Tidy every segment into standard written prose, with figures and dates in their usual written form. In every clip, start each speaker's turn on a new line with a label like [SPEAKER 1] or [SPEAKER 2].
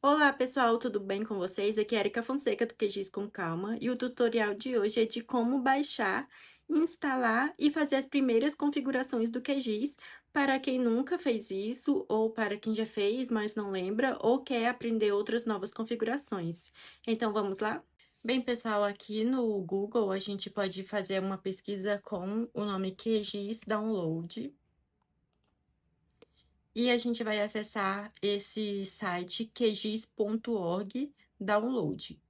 [SPEAKER 1] Olá pessoal, tudo bem com vocês? Aqui é Erika Fonseca do QGIS com Calma e o tutorial de hoje é de como baixar, instalar e fazer as primeiras configurações do QGIS para quem nunca fez isso ou para quem já fez, mas não lembra ou quer aprender outras novas configurações. Então vamos lá? Bem, pessoal, aqui no Google a gente pode fazer uma pesquisa com o nome QGIS Download. E a gente vai acessar esse site qgis.org download.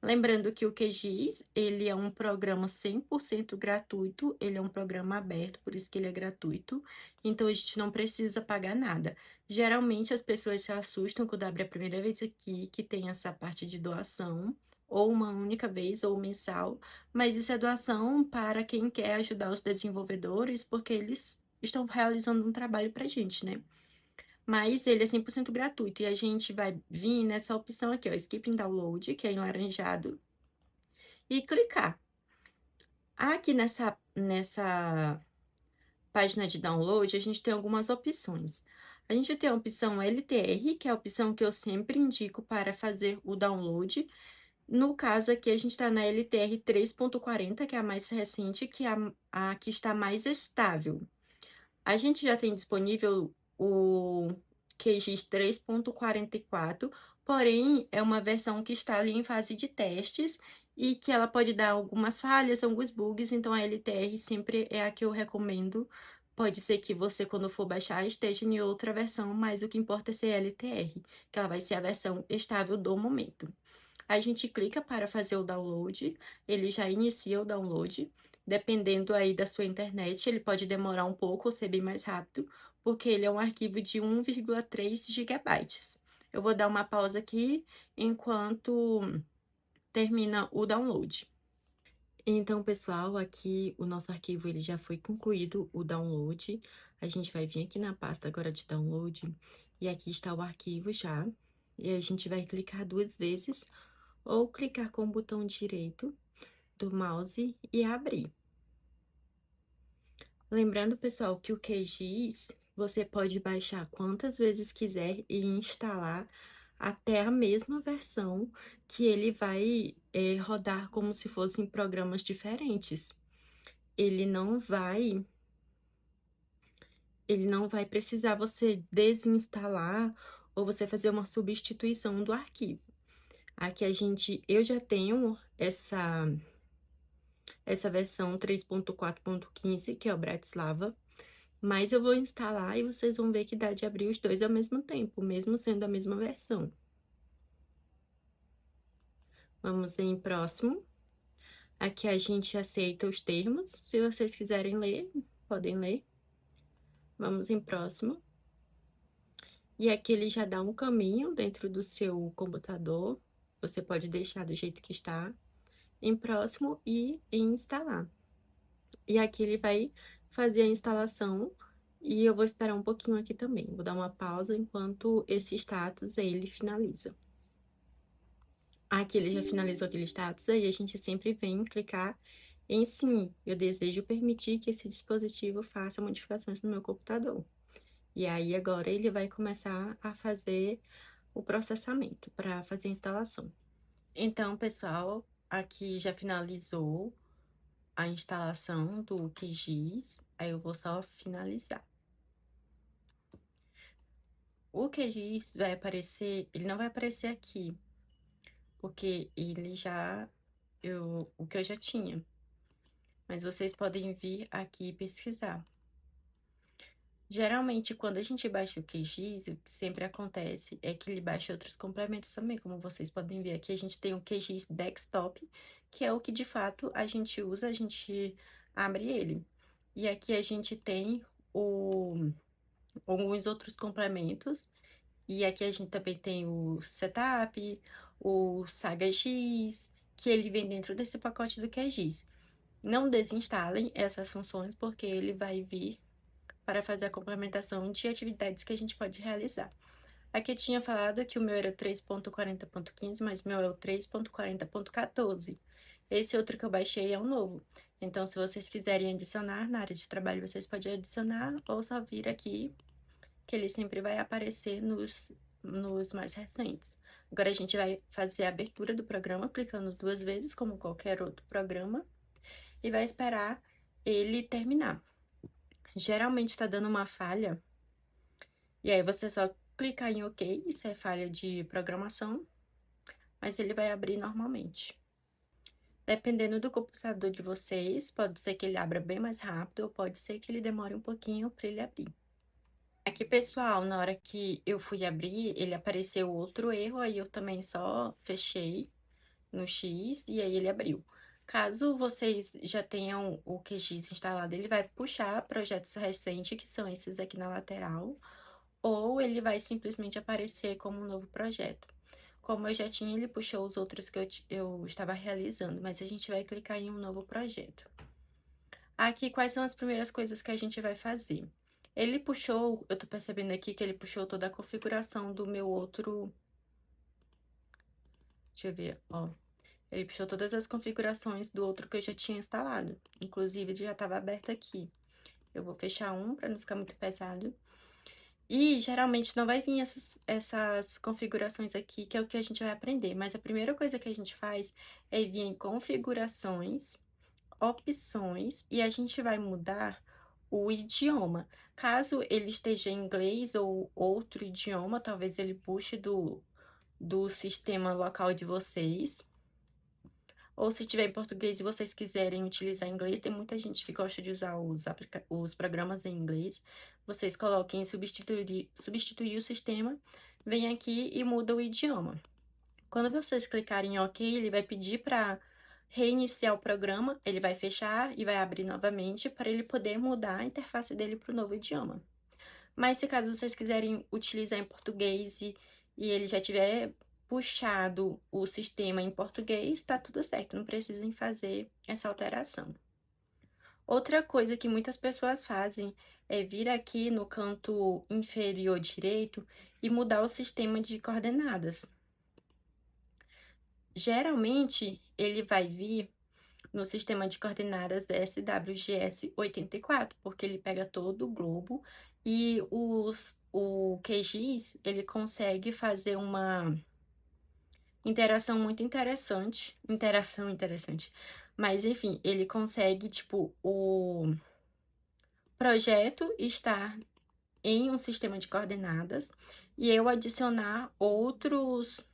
[SPEAKER 1] Lembrando que o QGIS, ele é um programa 100% gratuito, ele é um programa aberto, por isso que ele é gratuito, então a gente não precisa pagar nada. Geralmente as pessoas se assustam quando abre a primeira vez aqui, que tem essa parte de doação, ou uma única vez, ou mensal, mas isso é doação para quem quer ajudar os desenvolvedores, porque eles estão realizando um trabalho pra gente, né? Mas ele é 100% gratuito, e a gente vai vir nessa opção aqui, ó, Skip Download, que é em laranjado, e clicar. Aqui nessa página de download, a gente tem algumas opções. A gente tem a opção LTR, que é a opção que eu sempre indico para fazer o download. No caso aqui, a gente está na LTR 3.40, que é a mais recente, que é a que está mais estável. A gente já tem disponível o QGIS 3.44, porém é uma versão que está ali em fase de testes e que ela pode dar algumas falhas, alguns bugs, então a LTR sempre é a que eu recomendo. Pode ser que você, quando for baixar, esteja em outra versão, mas o que importa é ser LTR, que ela vai ser a versão estável do momento. A gente clica para fazer o download, ele já inicia o download. Dependendo aí da sua internet, ele pode demorar um pouco ou ser bem mais rápido, porque ele é um arquivo de 1,3 gigabytes. Eu vou dar uma pausa aqui enquanto termina o download. Então, pessoal, aqui o nosso arquivo ele já foi concluído o download. A gente vai vir aqui na pasta agora de download e aqui está o arquivo já. E a gente vai clicar duas vezes ou clicar com o botão direito do mouse e abrir. Lembrando, pessoal, que o QGIS você pode baixar quantas vezes quiser e instalar até a mesma versão que ele vai rodar como se fossem programas diferentes. Ele não vai, ele não vai precisar você desinstalar ou você fazer uma substituição do arquivo. Aqui eu já tenho essa versão 3.4.15, que é o Bratislava, mas eu vou instalar e vocês vão ver que dá de abrir os dois ao mesmo tempo, mesmo sendo a mesma versão. Vamos em próximo. Aqui a gente aceita os termos. Se vocês quiserem ler, podem ler. Vamos em próximo. E aqui ele já dá um caminho dentro do seu computador. Você pode deixar do jeito que está. Em próximo e em instalar. E aqui ele vai fazer a instalação e eu vou esperar um pouquinho aqui também. Vou dar uma pausa enquanto esse status ele finaliza. Aqui ele já finalizou aquele status, aí a gente sempre vem clicar em sim. Eu desejo permitir que esse dispositivo faça modificações no meu computador. E aí agora ele vai começar a fazer o processamento para fazer a instalação. Então, pessoal, aqui já finalizou a instalação do QGIS, aí eu vou só finalizar. O QGIS vai aparecer, ele não vai aparecer aqui, porque ele já, o que eu já tinha. Mas vocês podem vir aqui pesquisar. Geralmente, quando a gente baixa o QGIS, o que sempre acontece é que ele baixa outros complementos também, como vocês podem ver aqui, a gente tem o QGIS Desktop, que é o que de fato a gente usa, a gente abre ele. E aqui a gente tem alguns outros complementos, e aqui a gente também tem o Setup, o Saga X, que ele vem dentro desse pacote do QGIS. Não desinstalem essas funções, porque ele vai vir para fazer a complementação de atividades que a gente pode realizar. Aqui eu tinha falado que o meu era o 3.40.15, mas o meu é o 3.40.14. Esse outro que eu baixei é o novo. Então, se vocês quiserem adicionar na área de trabalho, vocês podem adicionar ou só vir aqui, que ele sempre vai aparecer nos mais recentes. Agora a gente vai fazer a abertura do programa clicando 2 vezes, como qualquer outro programa, e vai esperar ele terminar. Geralmente está dando uma falha, e aí você só clicar em OK, isso é falha de programação, mas ele vai abrir normalmente. Dependendo do computador de vocês, pode ser que ele abra bem mais rápido, ou pode ser que ele demore um pouquinho para ele abrir. Aqui, pessoal, na hora que eu fui abrir, ele apareceu outro erro, aí eu também só fechei no X e aí ele abriu. Caso vocês já tenham o QGIS instalado, ele vai puxar projetos recentes, que são esses aqui na lateral, ou ele vai simplesmente aparecer como um novo projeto. Como eu já tinha, ele puxou os outros que eu estava realizando, mas a gente vai clicar em um novo projeto. Aqui, quais são as primeiras coisas que a gente vai fazer? Ele puxou, eu tô percebendo aqui que ele puxou toda a configuração do meu outro... Deixa eu ver, ó. Ele puxou todas as configurações do outro que eu já tinha instalado. Inclusive, ele já estava aberto aqui. Eu vou fechar um para não ficar muito pesado. E, geralmente, não vai vir essas configurações aqui, que é o que a gente vai aprender. Mas a primeira coisa que a gente faz é vir em configurações, opções, e a gente vai mudar o idioma. Caso ele esteja em inglês ou outro idioma, talvez ele puxe do sistema local de vocês. Ou se tiver em português e vocês quiserem utilizar inglês, tem muita gente que gosta de usar os programas em inglês. Vocês coloquem substituir o sistema, vem aqui e muda o idioma. Quando vocês clicarem em OK, ele vai pedir para reiniciar o programa, ele vai fechar e vai abrir novamente para ele poder mudar a interface dele para o novo idioma. Mas se caso vocês quiserem utilizar em português e ele já tiver puxado o sistema em português, tá tudo certo, não precisem fazer essa alteração. Outra coisa que muitas pessoas fazem é vir aqui no canto inferior direito e mudar o sistema de coordenadas. Geralmente, ele vai vir no sistema de coordenadas SWGS 84, porque ele pega todo o globo e o QGIS, ele consegue fazer uma interação muito interessante, mas enfim, ele consegue, tipo, o projeto estar em um sistema de coordenadas e eu adicionar outros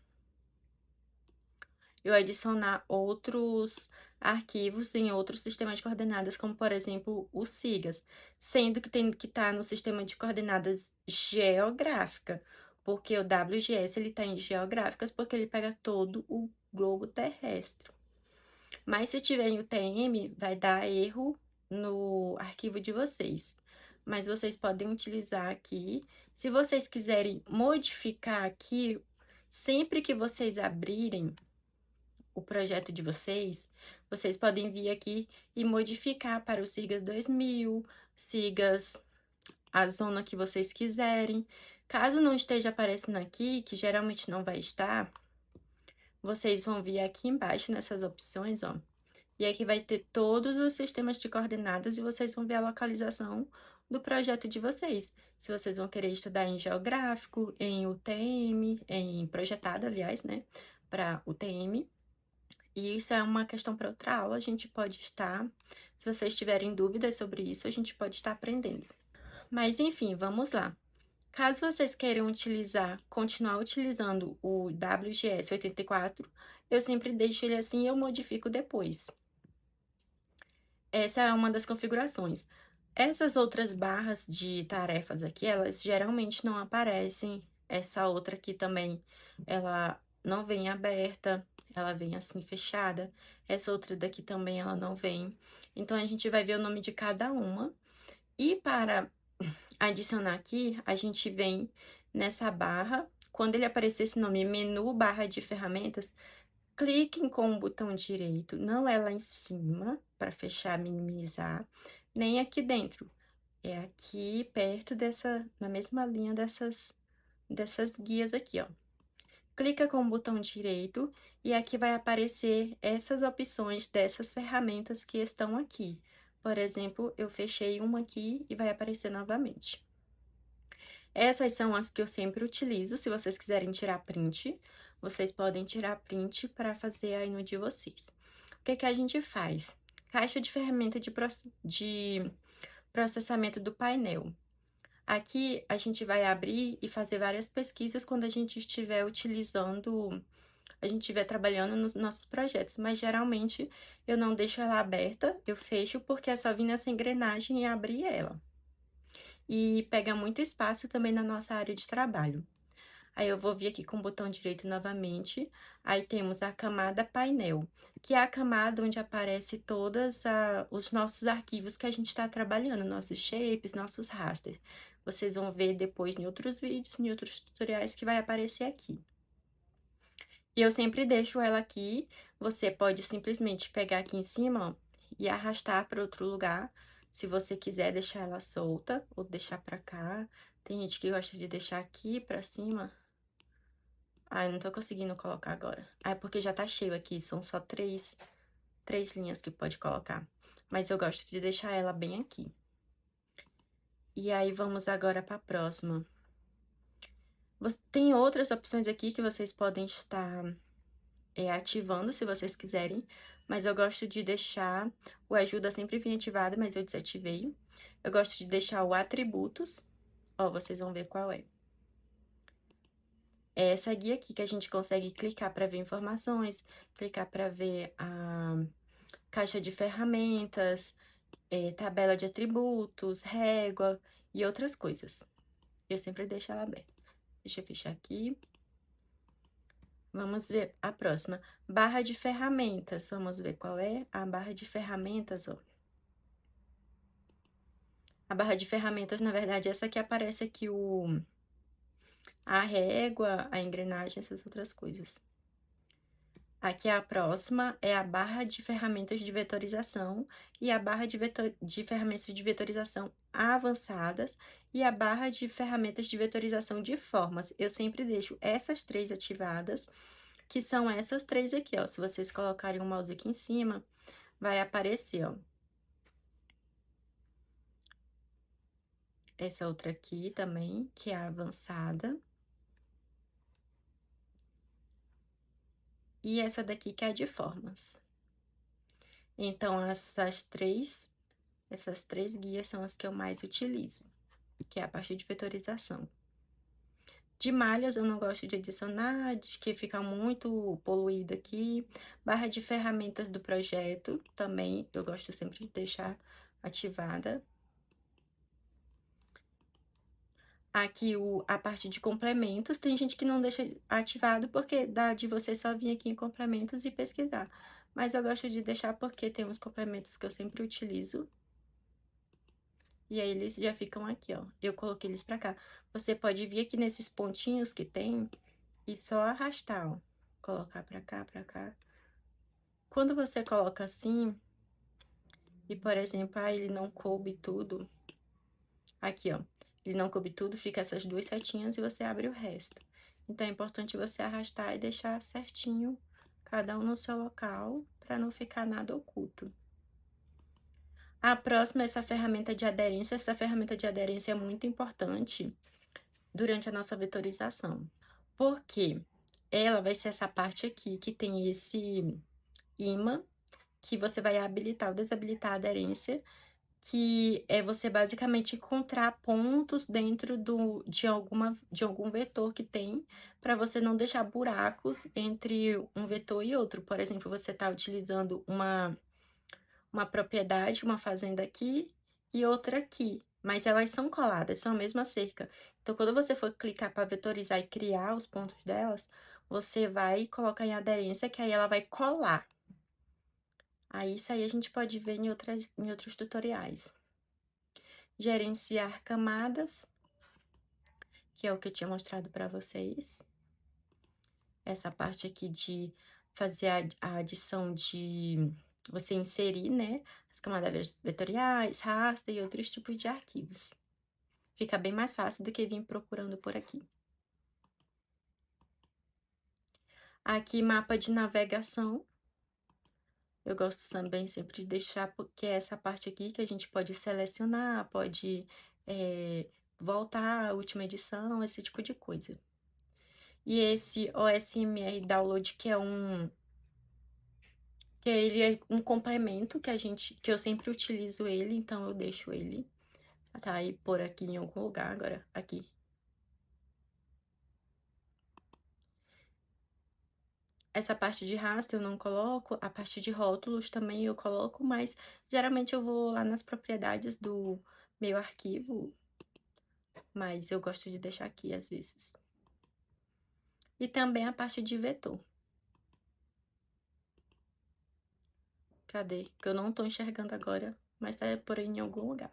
[SPEAKER 1] arquivos em outros sistemas de coordenadas, como por exemplo o SIGAS, sendo que tem que estar no sistema de coordenadas geográfica, porque o WGS ele está em geográficas porque ele pega todo o globo terrestre. Mas se tiver em UTM, vai dar erro no arquivo de vocês. Mas vocês podem utilizar aqui. Se vocês quiserem modificar aqui, sempre que vocês abrirem o projeto de vocês, vocês podem vir aqui e modificar para o SIGAS 2000, SIGAS a zona que vocês quiserem. Caso não esteja aparecendo aqui, que geralmente não vai estar, vocês vão vir aqui embaixo nessas opções, ó. E aqui vai ter todos os sistemas de coordenadas e vocês vão ver a localização do projeto de vocês. Se vocês vão querer estudar em geográfico, em UTM, em projetado, aliás, né, para UTM. E isso é uma questão para outra aula, a gente pode estar, se vocês tiverem dúvidas sobre isso, a gente pode estar aprendendo. Mas enfim, vamos lá. Caso vocês queiram continuar utilizando o WGS 84, eu sempre deixo ele assim e eu modifico depois. Essa é uma das configurações. Essas outras barras de tarefas aqui, elas geralmente não aparecem. Essa outra aqui também, ela não vem aberta, ela vem assim fechada. Essa outra daqui também, ela não vem. Então, a gente vai ver o nome de cada uma. E para adicionar aqui, a gente vem nessa barra. Quando ele aparecer esse nome, menu barra de ferramentas, cliquem com o botão direito, não é lá em cima, para fechar, minimizar, nem aqui dentro. É aqui perto na mesma linha dessas guias aqui, ó. Clica com o botão direito e aqui vai aparecer essas opções dessas ferramentas que estão aqui. Por exemplo, eu fechei uma aqui e vai aparecer novamente. Essas são as que eu sempre utilizo. Se vocês quiserem tirar print, vocês podem tirar print para fazer aí no de vocês. O que que a gente faz? Caixa de ferramenta de processamento do painel. Aqui a gente vai abrir e fazer várias pesquisas quando a gente estiver utilizando, a gente estiver trabalhando nos nossos projetos, mas geralmente eu não deixo ela aberta, eu fecho porque é só vir nessa engrenagem e abrir ela. E pega muito espaço também na nossa área de trabalho. Aí eu vou vir aqui com o botão direito novamente, aí temos a camada painel, que é a camada onde aparece todos os nossos arquivos que a gente está trabalhando, nossos shapes, nossos rasters. Vocês vão ver depois em outros vídeos, em outros tutoriais que vai aparecer aqui. E eu sempre deixo ela aqui, você pode simplesmente pegar aqui em cima, ó, e arrastar para outro lugar, se você quiser deixar ela solta, ou deixar para cá. Tem gente que gosta de deixar aqui para cima. Ah, eu não tô conseguindo colocar agora. Ah, é porque já tá cheio aqui, são só três linhas que pode colocar. Mas eu gosto de deixar ela bem aqui. E aí, vamos agora para a próxima. Tem outras opções aqui que vocês podem estar ativando, se vocês quiserem. Mas eu gosto de deixar o ajuda sempre vir ativado, mas eu desativei. Eu gosto de deixar o atributos. Ó, vocês vão ver qual é. É essa guia aqui que a gente consegue clicar para ver informações, clicar para ver a caixa de ferramentas, tabela de atributos, régua e outras coisas. Eu sempre deixo ela aberta. Deixa eu fechar aqui. Vamos ver a próxima. Barra de ferramentas. Vamos ver qual é a barra de ferramentas, ó. A barra de ferramentas, na verdade, essa que aparece aqui a régua, a engrenagem, essas outras coisas. Aqui a próxima é a barra de ferramentas de vetorização e a barra de ferramentas de vetorização avançadas e a barra de ferramentas de vetorização de formas. Eu sempre deixo essas três ativadas, que são essas três aqui, ó. Se vocês colocarem o mouse aqui em cima, vai aparecer, ó. Essa outra aqui também, que é a avançada. E essa daqui que é a de formas. Então, essas três guias são as que eu mais utilizo, que é a parte de vetorização. De malhas eu não gosto de adicionar, de que fica muito poluído aqui. Barra de ferramentas do projeto também eu gosto sempre de deixar ativada. Aqui a parte de complementos, tem gente que não deixa ativado porque dá de você só vir aqui em complementos e pesquisar. Mas eu gosto de deixar porque tem uns complementos que eu sempre utilizo. E aí, eles já ficam aqui, ó. Eu coloquei eles pra cá. Você pode vir aqui nesses pontinhos que tem e só arrastar, ó. Colocar pra cá, pra cá. Quando você coloca assim, e por exemplo, ele não coube tudo. Aqui, ó. Ele não coube tudo, fica essas duas setinhas e você abre o resto. Então, é importante você arrastar e deixar certinho, cada um no seu local, pra não ficar nada oculto. A próxima é essa ferramenta de aderência. Essa ferramenta de aderência é muito importante durante a nossa vetorização. Porque ela vai ser essa parte aqui que tem esse ímã, que você vai habilitar ou desabilitar a aderência, que é você basicamente encontrar pontos dentro de algum vetor que tem, para você não deixar buracos entre um vetor e outro. Por exemplo, você está utilizando uma propriedade, uma fazenda aqui e outra aqui, mas elas são coladas, são a mesma cerca. Então, quando você for clicar para vetorizar e criar os pontos delas, você vai colocar em aderência, que aí ela vai colar. Aí, isso aí a gente pode ver em outros tutoriais. Gerenciar camadas, que é o que eu tinha mostrado para vocês. Essa parte aqui de fazer a adição de você inserir, né, as camadas vetoriais, raster e outros tipos de arquivos. Fica bem mais fácil do que vir procurando por aqui. Aqui, mapa de navegação. Eu gosto também sempre de deixar, porque é essa parte aqui que a gente pode selecionar, pode voltar à última edição, esse tipo de coisa. E esse OSMR Download, que ele é um complemento que eu sempre utilizo ele, então eu deixo ele, tá? E por aqui em algum lugar agora, aqui. Essa parte de rastro eu não coloco, a parte de rótulos também eu coloco, mas geralmente eu vou lá nas propriedades do meu arquivo, mas eu gosto de deixar aqui às vezes. E também a parte de vetor. Cadê? Que eu não tô enxergando agora, mas tá por aí em algum lugar.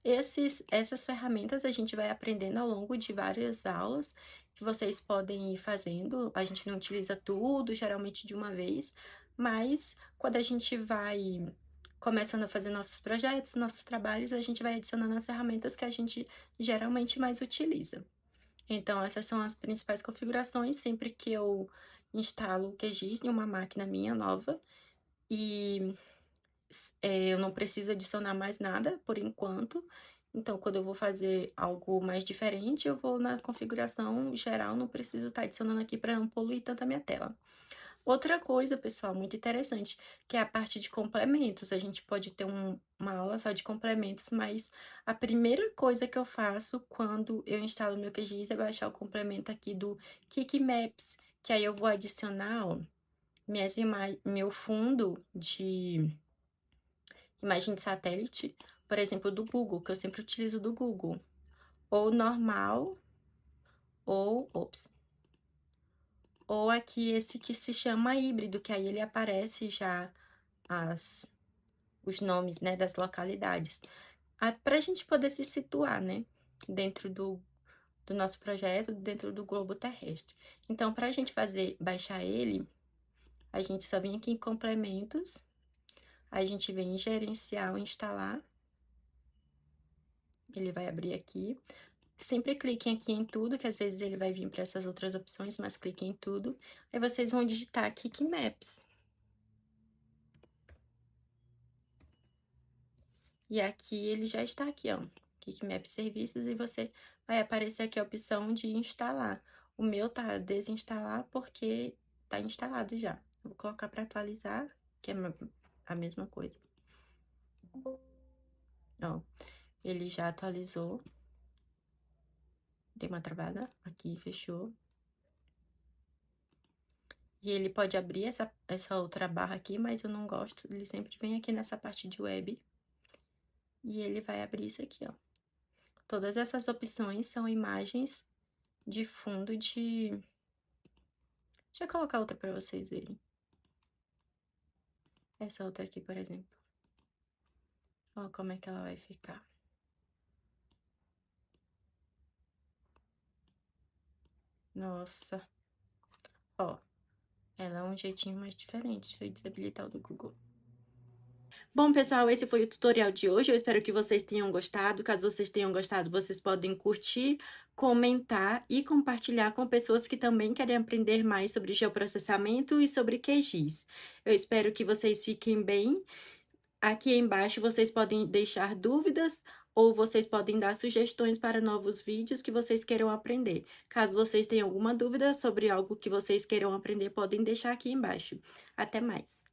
[SPEAKER 1] Essas ferramentas a gente vai aprendendo ao longo de várias aulas que vocês podem ir fazendo. A gente não utiliza tudo, geralmente de uma vez, mas quando a gente vai começando a fazer nossos projetos, nossos trabalhos, a gente vai adicionando as ferramentas que a gente geralmente mais utiliza. Então, essas são as principais configurações sempre que eu instalo o QGIS em uma máquina minha nova. E eu não preciso adicionar mais nada por enquanto. Então, quando eu vou fazer algo mais diferente, eu vou na configuração geral, não preciso estar adicionando aqui para não poluir tanto a minha tela. Outra coisa, pessoal, muito interessante, que é a parte de complementos. A gente pode ter uma aula só de complementos, mas a primeira coisa que eu faço quando eu instalo meu QGIS é baixar o complemento aqui do Kik Maps, que aí eu vou adicionar, ó, meu fundo de imagem de satélite, por exemplo, do Google, que eu sempre utilizo do Google. Ou normal, ou aqui esse que se chama híbrido, que aí ele aparece já os nomes, né, das localidades. Para a gente poder se situar, né, dentro do nosso projeto, dentro do globo terrestre. Então, para a gente baixar ele, a gente só vem aqui em complementos, a gente vem em gerenciar, instalar, ele vai abrir aqui. Sempre cliquem aqui em tudo, que às vezes ele vai vir para essas outras opções, mas cliquem em tudo. Aí vocês vão digitar Kik Maps. E aqui ele já está aqui, ó. Kik Maps Serviços, e você vai aparecer aqui a opção de instalar. O meu tá desinstalar porque tá instalado já. Eu vou colocar para atualizar, que é a mesma coisa. Ó, ele já atualizou. Dei uma travada aqui, fechou. E ele pode abrir essa outra barra aqui, mas eu não gosto. Ele sempre vem aqui nessa parte de web. E ele vai abrir isso aqui, ó. Todas essas opções são imagens de fundo de... Deixa eu colocar outra para vocês verem. Essa outra aqui, por exemplo. Ó, como é que ela vai ficar. Nossa. Ó, ela é um jeitinho mais diferente. Deixa eu desabilitar o do Google. Bom, pessoal, esse foi o tutorial de hoje. Eu espero que vocês tenham gostado. Caso vocês tenham gostado, vocês podem curtir, comentar e compartilhar com pessoas que também querem aprender mais sobre geoprocessamento e sobre QGIS. Eu espero que vocês fiquem bem. Aqui embaixo vocês podem deixar dúvidas ou vocês podem dar sugestões para novos vídeos que vocês queiram aprender. Caso vocês tenham alguma dúvida sobre algo que vocês queiram aprender, podem deixar aqui embaixo. Até mais!